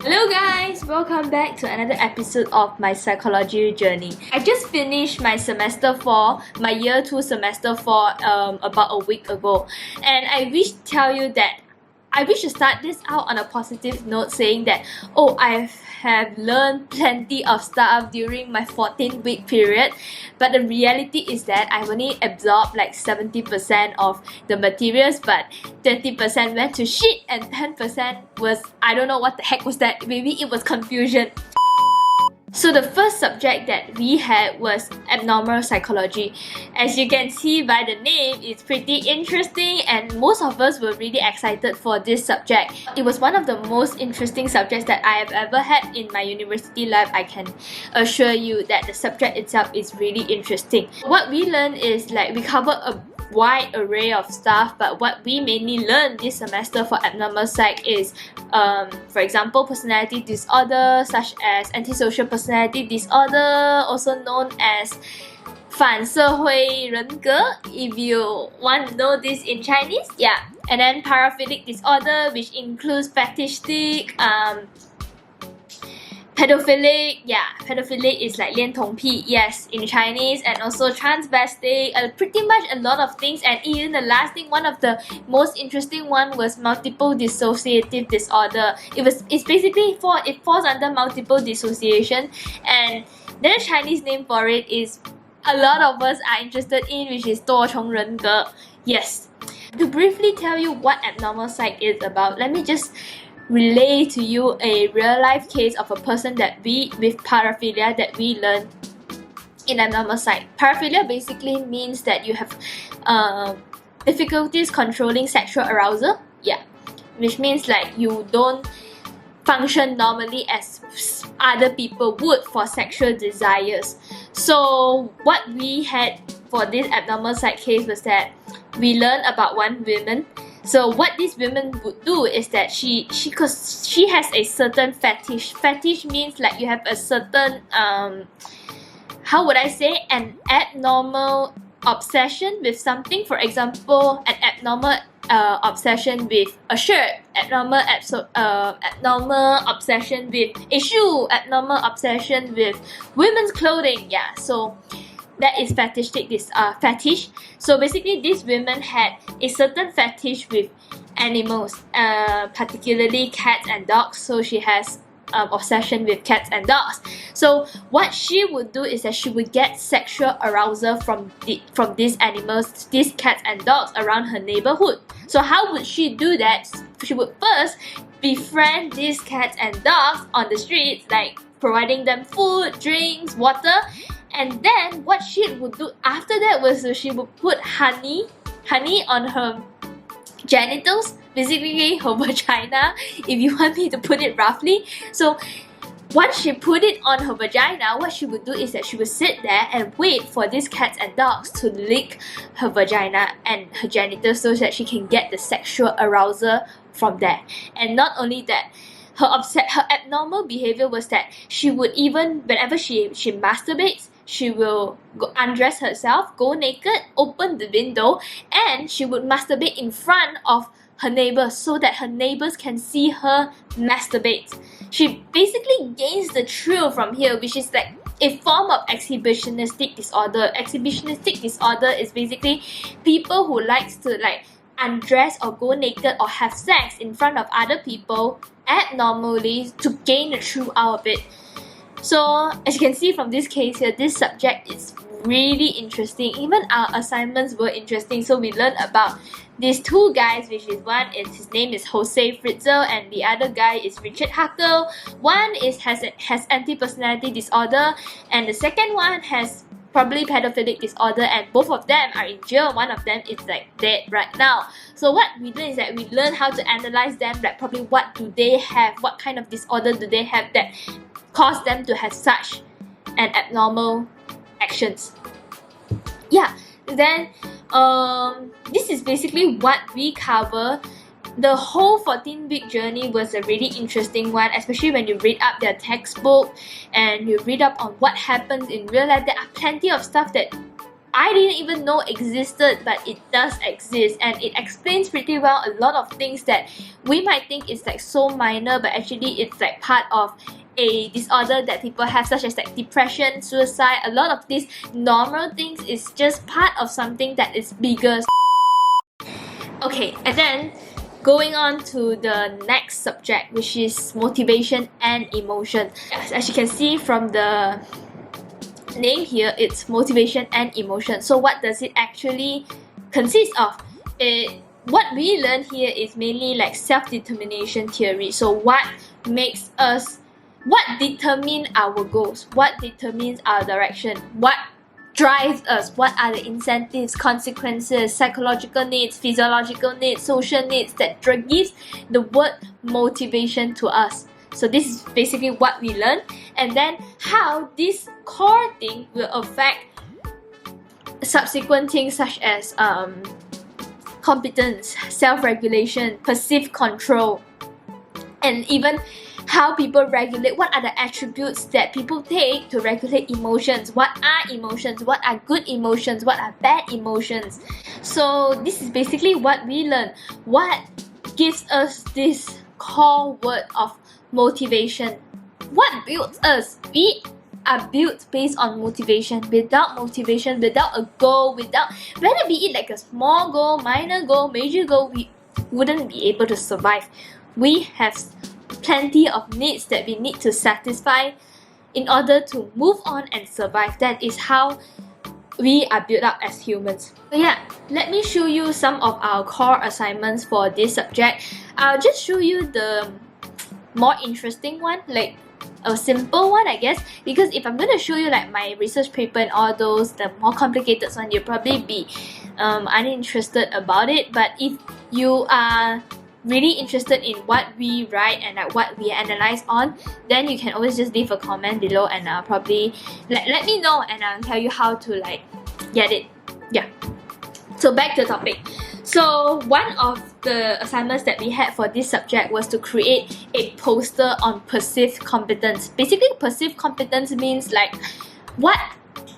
Hello guys, welcome back to another episode of my psychology journey. I just finished my semester 4, my year 2 semester 4 about a week ago, and I wish to tell you that I wish to start this out on a positive note saying that I have learned plenty of stuff during my 14-week period, but the reality is that I've only absorbed like 70% of the materials, but 20% went to shit and 10% was, I don't know what the heck was that, maybe it was confusion. So the first subject that we had was abnormal psychology. As you can see by the name, it's pretty interesting and most of us were really excited for this subject. It was one of the most interesting subjects that I have ever had in my university life. I can assure you that the subject itself is really interesting. What we learn is like we cover a wide array of stuff, but what we mainly learned this semester for abnormal psych is for example, personality disorder such as antisocial personality disorder, also known as 反社会人格 if you want to know this in Chinese. Yeah. And then paraphilic disorder, which includes fetishistic, pedophilic, pedophilic is like 恋童癖, yes, in Chinese, and also transvestic, pretty much a lot of things. And even the last thing, one of the most interesting one was multiple dissociative disorder. It's basically it falls under multiple dissociation, and the Chinese name for it is a lot of us are interested in, which is 多重人格. Yes. To briefly tell you what abnormal psych is about, let me just relay to you a real life case of a person that with paraphilia that we learned in abnormal psych. Paraphilia basically means that you have difficulties controlling sexual arousal, which means like you don't function normally as other people would for sexual desires. So what we had for this abnormal psych case was that we learned about one woman. So what this woman would do is that she has a certain fetish. Fetish means like you have a certain how would I say, an abnormal obsession with something. For example, an abnormal obsession with a shirt, abnormal obsession with a shoe, abnormal obsession with women's clothing. Yeah, so that is fetish. So basically this woman had a certain fetish with animals, particularly cats and dogs. So she has obsession with cats and dogs. So what she would do is that she would get sexual arousal from these animals, these cats and dogs around her neighborhood. So how would she do that? She would first befriend these cats and dogs on the streets, like providing them food, drinks, water. And then what she would do after that was she would put honey on her genitals, basically her vagina, if you want me to put it roughly. So once she put it on her vagina, what she would do is that she would sit there and wait for these cats and dogs to lick her vagina and her genitals so that she can get the sexual arousal from that. And not only that, her abnormal behavior was that she would even, whenever she masturbates, she will undress herself, go naked, open the window, and she would masturbate in front of her neighbors so that her neighbors can see her masturbate. She basically gains the thrill from here, which is like a form of exhibitionistic disorder. Exhibitionistic disorder is basically people who likes to like undress or go naked or have sex in front of other people abnormally to gain the thrill out of it. So as you can see from this case here, this subject is really interesting. Even our assignments were interesting. So we learned about these two guys, which is his name is Jose Fritzl, and the other guy is Richard Huckel. One has anti-personality disorder, and the second one has probably pedophilic disorder, and both of them are in jail. One of them is like dead right now. So what we do is that we learn how to analyze them, like probably what do they have, what kind of disorder do they have that cause them to have such an abnormal actions. Then this is basically what we cover. The whole 14-week journey was a really interesting one, especially when you read up their textbook and you read up on what happens in real life. There are plenty of stuff that I didn't even know existed, but it does exist, and it explains pretty well a lot of things that we might think is like so minor, but actually it's like part of a disorder that people have, such as like depression, suicide. A lot of these normal things is just part of something that is bigger. Okay, and then going on to the next subject, which is motivation and emotion. As you can see from the name here, it's motivation and emotion. So what does it actually consist of? What we learn here is mainly like self-determination theory. So what determines our goals, what determines our direction, what drives us, what are the incentives, consequences, psychological needs, physiological needs, social needs that gives the word motivation to us. So this is basically what we learn, and then how this core thing will affect subsequent things such as competence, self-regulation, perceived control, and even how people regulate. What are the attributes that people take to regulate emotions? What are emotions? What are good emotions? What are bad emotions? So this is basically what we learn. What gives us this core word of motivation? What builds us? We are built based on motivation. Without a goal, without, whether be it like a small goal, minor goal, major goal, we wouldn't be able to survive. We have plenty of needs that we need to satisfy in order to move on and survive. That is how we are built up as humans. So yeah, let me show you some of our core assignments for this subject. I'll just show you the more interesting one, like a simple one, I guess, because if I'm going to show you like my research paper and all those, the more complicated one, you'll probably be uninterested about it. But if you are really interested in what we write and like what we analyze on, then you can always just leave a comment below, and I'll probably let me know, and I'll tell you how to like get it. Yeah, so back to the topic. So one of the assignments that we had for this subject was to create a poster on perceived competence. Basically, perceived competence means like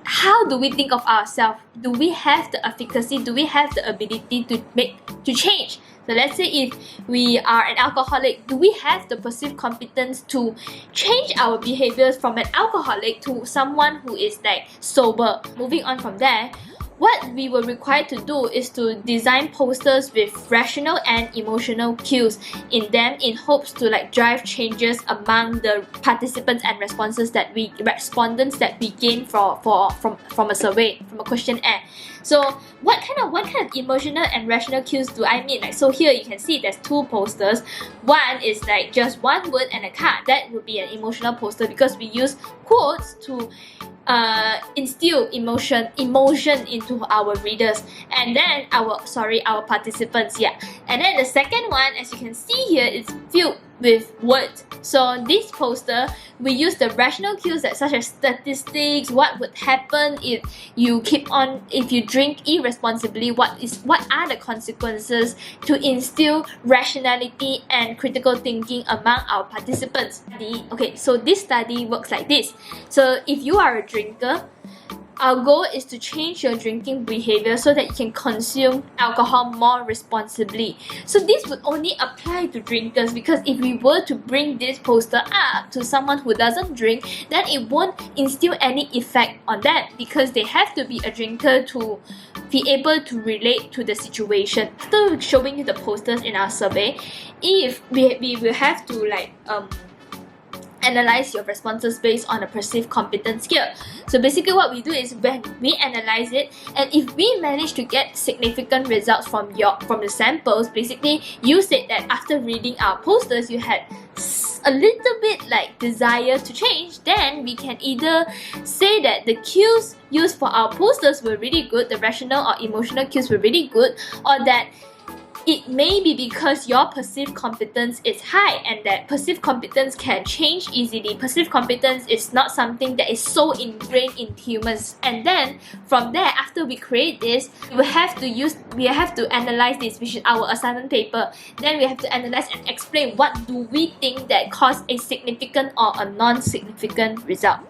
how do we think of ourselves? Do we have the efficacy? Do we have the ability to change? So let's say if we are an alcoholic, do we have the perceived competence to change our behaviors from an alcoholic to someone who is like sober? Moving on from there, what we were required to do is to design posters with rational and emotional cues in them, in hopes to like drive changes among the participants and respondents that we gain from a survey, from a questionnaire. So what kind of emotional and rational cues do I mean? Like, so here you can see there's two posters. One is like just one word and a card. That would be an emotional poster because we use quotes to instill emotion into our readers, and then our participants. Yeah, and then the second one, as you can see here, is filled with words. So this poster, we use the rational cues that such as statistics, what would happen if you drink irresponsibly, what are the consequences, to instill rationality and critical thinking among our participants. Okay, so this study works like this. So if you are a drinker, our goal is to change your drinking behavior so that you can consume alcohol more responsibly. So this would only apply to drinkers, because if we were to bring this poster up to someone who doesn't drink, then it won't instill any effect on them, because they have to be a drinker to be able to relate to the situation. After showing you the posters in our survey, if we will have to like analyze your responses based on a perceived competence scale. So basically what we do is when we analyze it, and if we manage to get significant results from the samples, basically you said that after reading our posters you had a little bit like desire to change, then we can either say that the cues used for our posters were really good, the rational or emotional cues were really good, or that it may be because your perceived competence is high, and that perceived competence can change easily. Perceived competence is not something that is so ingrained in humans. And then from there, after we create this, we have to analyze this, which is our assignment paper. Then we have to analyze and explain what do we think that caused a significant or a non-significant result.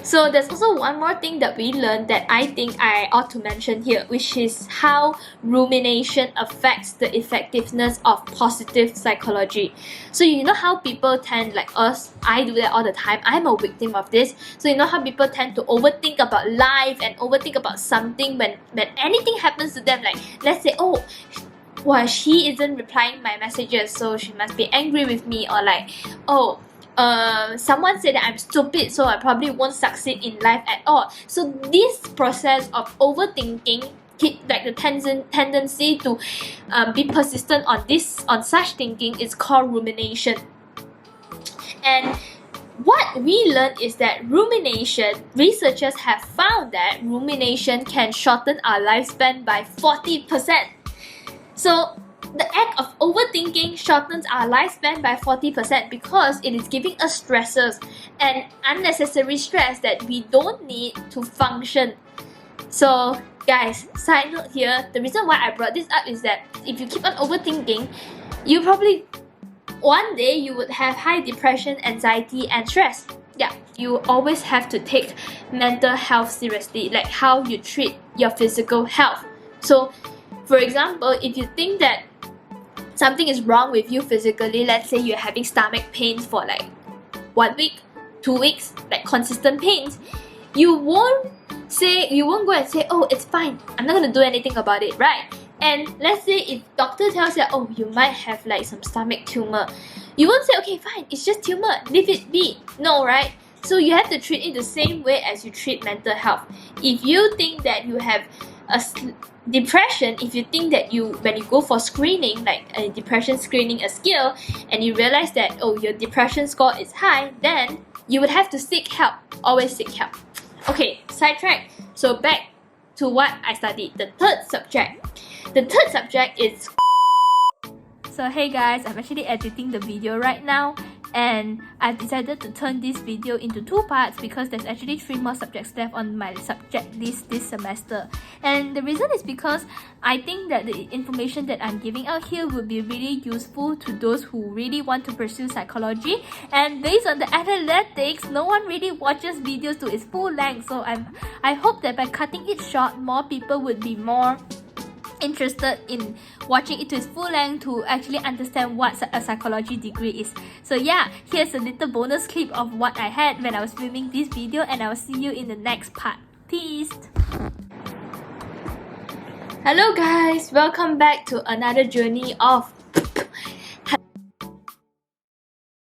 So there's also one more thing that we learned that I think I ought to mention here, which is how rumination affects the effectiveness of positive psychology. So you know how people tend, like us, I do that all the time, I'm a victim of this. So you know how people tend to overthink about life and overthink about something when anything happens to them, like let's say, oh, well, she isn't replying my messages, so she must be angry with me, or like, oh, someone said that I'm stupid, so I probably won't succeed in life at all. So this process of overthinking, like the tendency to be persistent on such thinking, is called rumination. And what we learned is that rumination, researchers have found that rumination can shorten our lifespan by 40%. So the act of overthinking shortens our lifespan by 40% because it is giving us stressors and unnecessary stress that we don't need to function. So guys, side note here, the reason why I brought this up is that if you keep on overthinking, you probably one day you would have high depression, anxiety and stress. Yeah, you always have to take mental health seriously, like how you treat your physical health. So for example, if you think that something is wrong with you physically, let's say you're having stomach pains for like 1 week, 2 weeks, like consistent pains, you won't go and say, oh, it's fine, I'm not gonna do anything about it, right? And let's say if doctor tells you, oh, you might have like some stomach tumor, you won't say, okay, fine, it's just tumor, leave it be. No, right? So you have to treat it the same way as you treat mental health. If you think that you have a depression, if you think that when you go for screening, like a depression screening, a skill, and you realize that, oh, your depression score is high, then you would have to seek help. Always seek help. Okay, sidetrack. So back to what I studied, the third subject. The third subject is... So hey guys, I'm actually editing the video right now, and I've decided to turn this video into 2 parts because there's actually 3 more subjects left on my subject list this semester. And the reason is because I think that the information that I'm giving out here would be really useful to those who really want to pursue psychology. And based on the analytics, no one really watches videos to its full length, so I hope that by cutting it short, more people would be more interested in watching it to its full length to actually understand what a psychology degree is. So yeah, here's a little bonus clip of what I had when I was filming this video, and I will see you in the next part. Peace! Hello guys, welcome back to another journey of